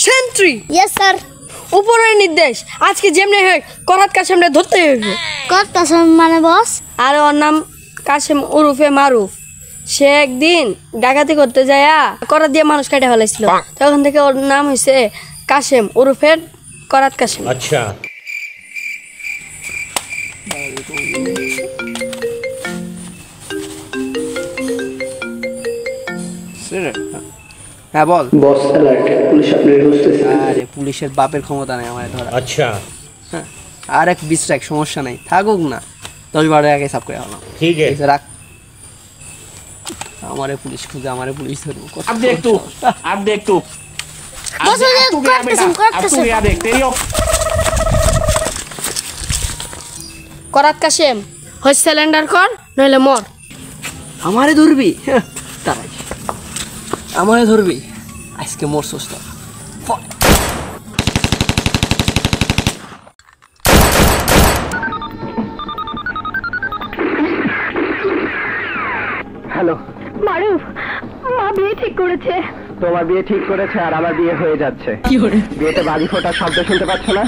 Sentry. Yes sir. উপরের নির্দেশ, আজকে যেমনি হোক করাত কাশেমরে ধরতে হইব। কত কাশেম মানে বস? আর ওর নাম কাশেম উরুফে মারুফ। সে একদিন ডাকাতি করতে যায়া করাত দিয়ে মানুষ কেটে ফেলাইছিল, তখন থেকে ওর নাম হয়েছে কাশেম উরুফে করাত কাশেম। আচ্ছা। হ্যাঁ বল। বস অ্যালার্ট, পুলিশ আপনার খুঁজতেছে। আরে পুলিশের বাপের ক্ষমতা নেই আমার ধরা। আচ্ছা হ্যাঁ, আর এক বিস্ট্রাক সমস্যা নাই, থাকুক না, 10-12 আগে সাফ করে হলাম। ঠিক আছে রাখ। আমারে পুলিশ খুঁজে, আমারে পুলিশ ধরবো। अब देख तू, अब देख तू। বস কত কাশেম देख तेरी করাত কাশেম হয় সিলিন্ডার কর নইলে মর। আমারে ধরবি? তাই আমারে ধরবি? আজকে মোর সুস্থ। হ্যালো মারুফ, মা বিয়ে ঠিক করেছে। তোমার বিয়ে ঠিক করেছে আর আমার বিয়ে হয়ে যাচ্ছে। বিয়েতে বাজি ফোটার শব্দ শুনতে পাচ্ছ না?